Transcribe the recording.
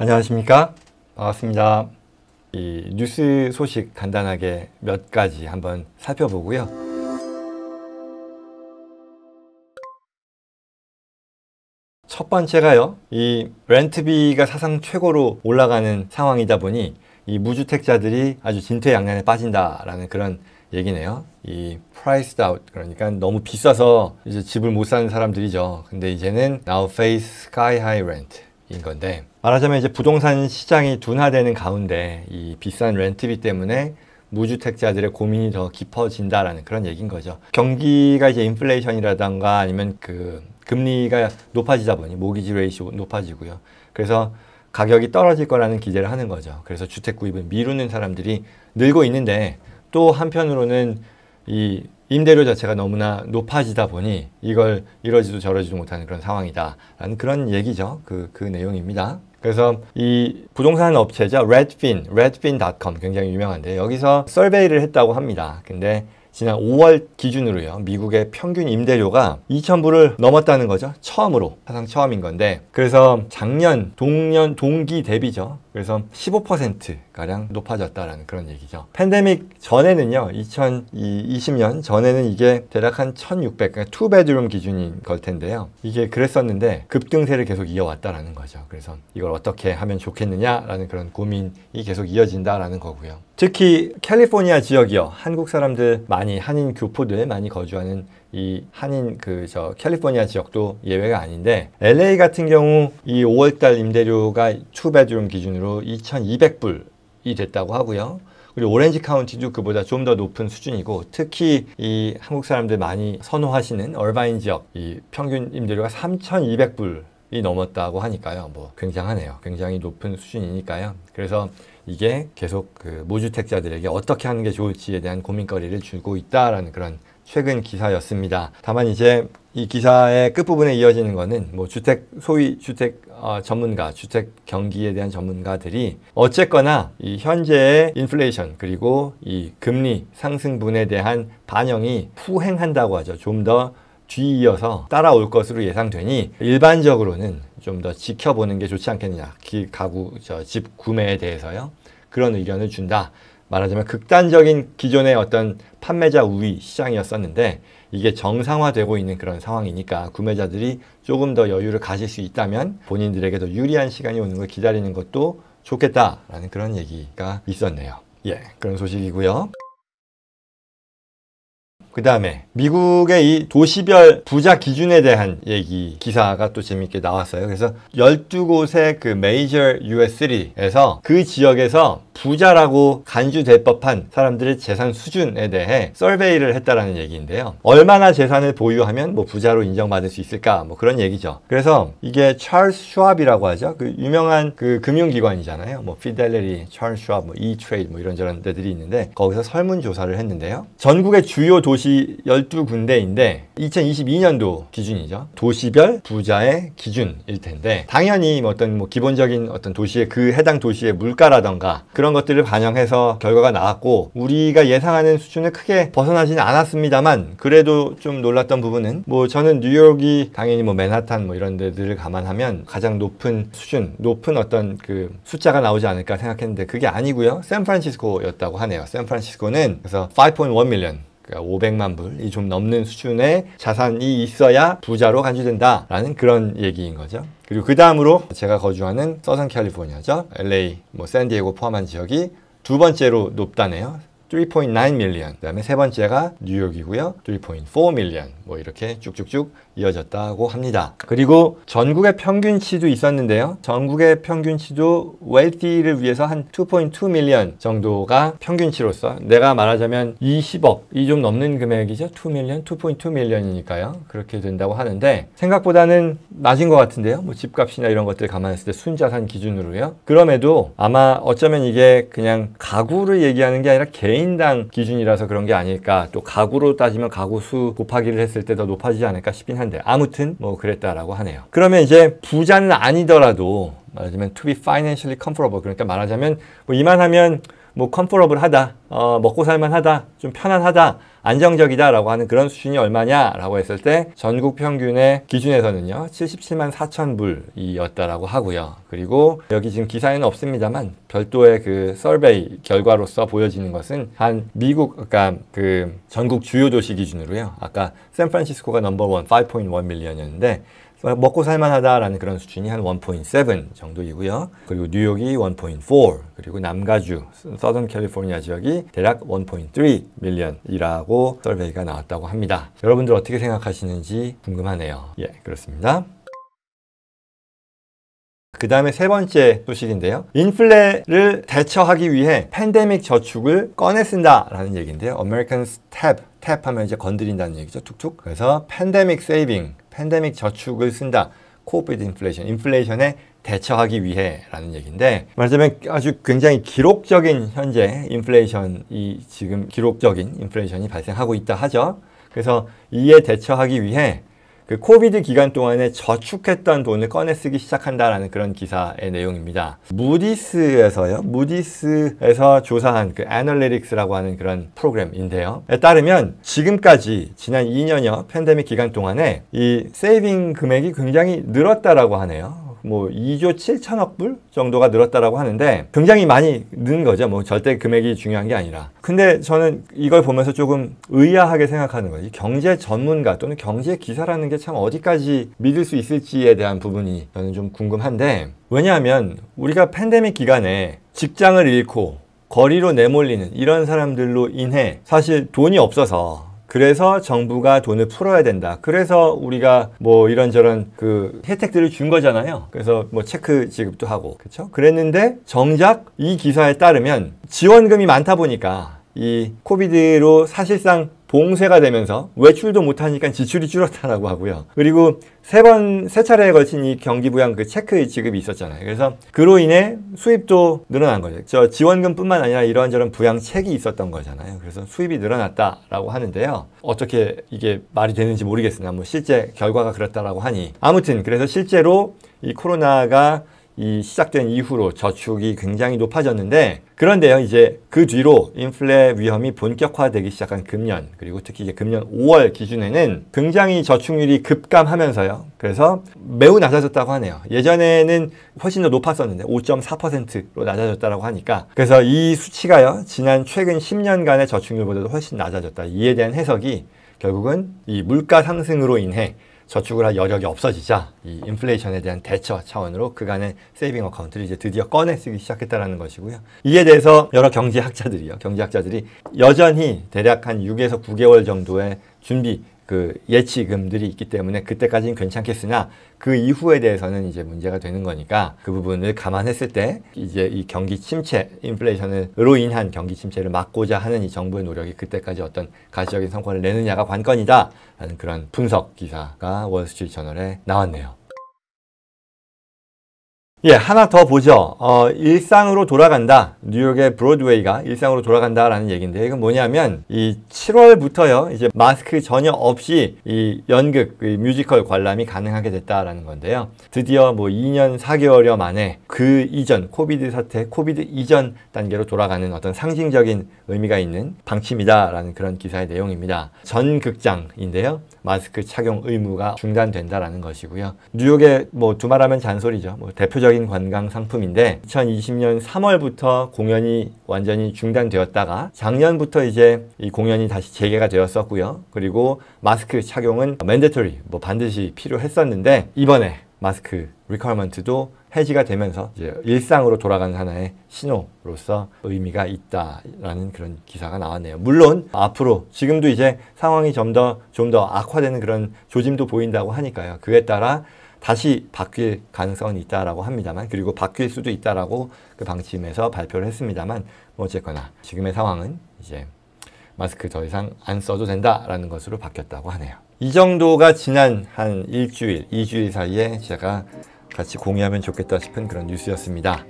안녕하십니까? 반갑습니다. 이 뉴스 소식 간단하게 몇 가지 한번 살펴보고요. 첫 번째가요, 이 렌트비가 사상 최고로 올라가는 상황이다 보니 이 무주택자들이 아주 진퇴양난에 빠진다라는 그런 얘기네요. 이 priced out, 그러니까 너무 비싸서 이제 집을 못 사는 사람들이죠. 근데 이제는 now face sky high rent 인 건데, 말하자면 이제 부동산 시장이 둔화되는 가운데 이 비싼 렌트비 때문에 무주택자들의 고민이 더 깊어진다라는 그런 얘기인 거죠. 경기가 이제 인플레이션이라던가 아니면 그 금리가 높아지다 보니 모기지 레이시오 높아지고요. 그래서 가격이 떨어질 거라는 기대를 하는 거죠. 그래서 주택 구입을 미루는 사람들이 늘고 있는데, 또 한편으로는 이 임대료 자체가 너무나 높아지다 보니 이걸 이러지도 저러지도 못하는 그런 상황이다 라는 그런 얘기죠. 그 내용입니다. 그래서 이 부동산 업체죠, redfin.com 굉장히 유명한데, 여기서 서베이를 했다고 합니다. 근데 지난 5월 기준으로요, 미국의 평균 임대료가 2,000불을 넘었다는 거죠. 처음으로, 사상 처음인 건데, 그래서 작년 동기 대비죠. 그래서 15%가량 높아졌다라는 그런 얘기죠. 팬데믹 전에는요, 2020년 전에는 이게 대략 한 1,600, 그러니까 2베드룸 기준인 걸 텐데요. 이게 그랬었는데 급등세를 계속 이어왔다라는 거죠. 그래서 이걸 어떻게 하면 좋겠느냐라는 그런 고민이 계속 이어진다라는 거고요. 특히 캘리포니아 지역이요, 한국 사람들 많이, 한인 교포들 많이 거주하는 이 한인 캘리포니아 지역도 예외가 아닌데, LA 같은 경우 이 5월달 임대료가 2베드룸 기준으로 2,200불이 됐다고 하고요. 그리고 오렌지 카운티도 그보다 좀 더 높은 수준이고, 특히 이 한국 사람들 많이 선호하시는 얼바인 지역 이 평균 임대료가 3,200불이 넘었다고 하니까요. 뭐 굉장하네요. 굉장히 높은 수준이니까요. 그래서 이게 계속 그 무주택자들에게 어떻게 하는 게 좋을지에 대한 고민거리를 주고 있다라는 그런 최근 기사였습니다. 다만 이제 이 기사의 끝부분에 이어지는 거는 뭐 소위 주택 전문가, 주택 경기에 대한 전문가들이 어쨌거나 이 현재의 인플레이션 그리고 이 금리 상승분에 대한 반영이 후행한다고 하죠. 좀 더 뒤이어서 따라올 것으로 예상되니 일반적으로는 좀 더 지켜보는 게 좋지 않겠느냐. 집 구매에 대해서요. 그런 의견을 준다. 말하자면 극단적인 기존의 어떤 판매자 우위 시장이었었는데, 이게 정상화되고 있는 그런 상황이니까 구매자들이 조금 더 여유를 가질 수 있다면 본인들에게 더 유리한 시간이 오는 걸 기다리는 것도 좋겠다라는 그런 얘기가 있었네요. 예, 그런 소식이고요. 그 다음에 미국의 이 도시별 부자 기준에 대한 기사가 또 재밌게 나왔어요. 그래서 12곳의 그 메이저 US 시티에서 그 지역에서 부자라고 간주될 법한 사람들의 재산 수준에 대해 서베이를 했다라는 얘기인데요. 얼마나 재산을 보유하면 뭐 부자로 인정받을 수 있을까, 뭐 그런 얘기죠. 그래서 이게 찰스 슈왑이라고 하죠. 그 유명한 그 금융기관이잖아요. 뭐 피델리티, 찰스 슈왑, 뭐 이트레이드 뭐 이런저런 데들이 있는데, 거기서 설문조사를 했는데요. 전국의 주요 도시 12군데인데 2022년도 기준이죠. 도시별 부자의 기준일 텐데, 당연히 어떤 기본적인 어떤 도시의 그 해당 도시의 물가라던가 그런 것들을 반영해서 결과가 나왔고, 우리가 예상하는 수준을 크게 벗어나지는 않았습니다만, 그래도 좀 놀랐던 부분은 저는 뉴욕이 당연히 맨하탄 이런 데들을 감안하면 가장 높은 수준, 높은 어떤 그 숫자가 나오지 않을까 생각했는데 그게 아니고요. 샌프란시스코였다고 하네요. 샌프란시스코는 그래서 5.1 밀리언, 500만 불이 좀 넘는 수준의 자산이 있어야 부자로 간주된다라는 그런 얘기인 거죠. 그리고 그 다음으로 제가 거주하는 서선 캘리포니아죠. LA, 샌디에고 포함한 지역이 두 번째로 높다네요. 3.9 밀리언. 그 다음에 세 번째가 뉴욕이고요. 3.4 밀리언. 이렇게 쭉쭉쭉 이어졌다고 합니다. 그리고 전국의 평균치도 있었는데요. 전국의 평균치도 웨althy를 위해서 한 2.2 밀리언 정도가 평균치로서, 내가 말하자면 20억이 좀 넘는 금액이죠. 2 밀리언, 2.2 밀리언이니까요. 그렇게 된다고 하는데 생각보다는 낮은 것 같은데요. 집값이나 이런 것들 감안했을 때 순자산 기준으로요. 그럼에도 아마 어쩌면 이게 그냥 가구를 얘기하는 게 아니라 개인당 기준이라서 그런 게 아닐까. 또 가구로 따지면 가구 수 곱하기를 했을 때 더 높아지지 않을까 싶긴 한데, 아무튼 그랬다라고 하네요. 그러면 이제 부자는 아니더라도 말하자면 to be financially comfortable. 그러니까 말하자면 뭐 이만하면 뭐 comfortable하다, 먹고 살만하다, 좀 편안하다, 안정적이다 라고 하는 그런 수준이 얼마냐 라고 했을 때 전국 평균의 기준에서는요 77만 4천 불이었다라고 하고요. 그리고 여기 지금 기사에는 없습니다만 별도의 그 서베이 결과로서 보여지는 것은 한 미국, 그러니까 그 전국 주요 도시 기준으로요, 아까 샌프란시스코가 넘버원 5.1 밀리언이었는데 먹고 살만하다라는 그런 수준이 한 1.7 정도이고요. 그리고 뉴욕이 1.4, 그리고 남가주, 서던 캘리포니아 지역이 대략 1.3 밀리언이라고 서베이가 나왔다고 합니다. 여러분들 어떻게 생각하시는지 궁금하네요. 예, 그렇습니다. 그 다음에 세 번째 소식인데요. 인플레를 대처하기 위해 팬데믹 저축을 꺼내 쓴다라는 얘기인데요. Americans tap 하면 이제 건드린다는 얘기죠. 툭툭. 그래서 팬데믹 세이빙, 팬데믹 저축을 쓴다. cope with inflation, 인플레이션에 대처하기 위해 라는 얘기인데, 말하자면 아주 굉장히 기록적인 현재 인플레이션이 지금 기록적인 인플레이션이 발생하고 있다 하죠. 그래서 이에 대처하기 위해 그 코비드 기간 동안에 저축했던 돈을 꺼내 쓰기 시작한다라는 그런 기사의 내용입니다. 무디스에서 조사한 그 애널리틱스라고 하는 그런 프로그램인데요. 에 따르면 지금까지 지난 2년여 팬데믹 기간 동안에 이 세이빙 금액이 굉장히 늘었다라고 하네요. 뭐 2조 7천억 불 정도가 늘었다라고 하는데 굉장히 많이 는 거죠. 뭐 절대 금액이 중요한 게 아니라. 근데 저는 이걸 보면서 조금 의아하게 생각하는 거예요. 경제 전문가 또는 경제 기사라는 게 참 어디까지 믿을 수 있을지에 대한 부분이 저는 좀 궁금한데, 왜냐하면 우리가 팬데믹 기간에 직장을 잃고 거리로 내몰리는 이런 사람들로 인해 사실 돈이 없어서, 그래서 정부가 돈을 풀어야 된다. 그래서 우리가 뭐 이런저런 그 혜택들을 준 거잖아요. 그래서 뭐 체크 지급도 하고, 그렇죠? 그랬는데 정작 이 기사에 따르면 지원금이 많다 보니까 이 코비드로 사실상 봉쇄가 되면서 외출도 못하니까 지출이 줄었다라고 하고요. 그리고 세 차례에 걸친 이 경기부양 그 체크 지급이 있었잖아요. 그래서 그로 인해 수입도 늘어난 거죠. 저 지원금뿐만 아니라 이런저런 부양책이 있었던 거잖아요. 그래서 수입이 늘어났다라고 하는데요. 어떻게 이게 말이 되는지 모르겠으나 뭐 실제 결과가 그렇다라고 하니, 아무튼 그래서 실제로 이 코로나가 이 시작된 이후로 저축이 굉장히 높아졌는데, 그런데요, 이제 그 뒤로 인플레 위험이 본격화되기 시작한 금년, 그리고 특히 이제 금년 5월 기준에는 굉장히 저축률이 급감하면서요. 그래서 매우 낮아졌다고 하네요. 예전에는 훨씬 더 높았었는데 5.4%로 낮아졌다고 하니까, 그래서 이 수치가요, 지난 최근 10년간의 저축률보다도 훨씬 낮아졌다. 이에 대한 해석이 결국은 이 물가 상승으로 인해 저축을 할 여력이 없어지자 이 인플레이션에 대한 대처 차원으로 그간의 세이빙 어카운트를 이제 드디어 꺼내 쓰기 시작했다는 것이고요. 이에 대해서 여러 경제학자들이 여전히 대략 한 6에서 9개월 정도의 준비 그 예치금들이 있기 때문에 그때까지는 괜찮겠으나 그 이후에 대해서는 이제 문제가 되는 거니까, 그 부분을 감안했을 때 이제 이 경기 침체, 인플레이션으로 인한 경기 침체를 막고자 하는 이 정부의 노력이 그때까지 어떤 가시적인 성과를 내느냐가 관건이다 라는 그런 분석 기사가 월스트리트 저널에 나왔네요. 예, 하나 더 보죠. 일상으로 돌아간다. 뉴욕의 브로드웨이가 일상으로 돌아간다라는 얘기인데, 이건 뭐냐면 이 7월부터요, 이제 마스크 전혀 없이 이 연극, 이 뮤지컬 관람이 가능하게 됐다라는 건데요. 드디어 뭐 2년 4개월여 만에 그 이전 코비드 사태, 코비드 이전 단계로 돌아가는 어떤 상징적인 의미가 있는 방침이다라는 그런 기사의 내용입니다. 전 극장인데요, 마스크 착용 의무가 중단된다라는 것이고요. 뉴욕의 뭐 두말하면 잔소리죠. 뭐 대표적인 관광 상품인데 2020년 3월부터 공연이 완전히 중단되었다가 작년부터 이제 이 공연이 다시 재개가 되었었고요. 그리고 마스크 착용은 mandatory, 뭐 반드시 필요했었는데 이번에 마스크 리퀘어먼트도 해지가 되면서 이제 일상으로 돌아가는 하나의 신호로서 의미가 있다라는 그런 기사가 나왔네요. 물론 앞으로 지금도 이제 상황이 좀 더 악화되는 그런 조짐도 보인다고 하니까요. 그에 따라 다시 바뀔 가능성은 있다라고 합니다만, 그리고 바뀔 수도 있다라고 그 방침에서 발표를 했습니다만, 뭐 어쨌거나 지금의 상황은 이제 마스크 더 이상 안 써도 된다라는 것으로 바뀌었다고 하네요. 이 정도가 지난 한 일주일, 2주일 사이에 제가 같이 공유하면 좋겠다 싶은 그런 뉴스였습니다.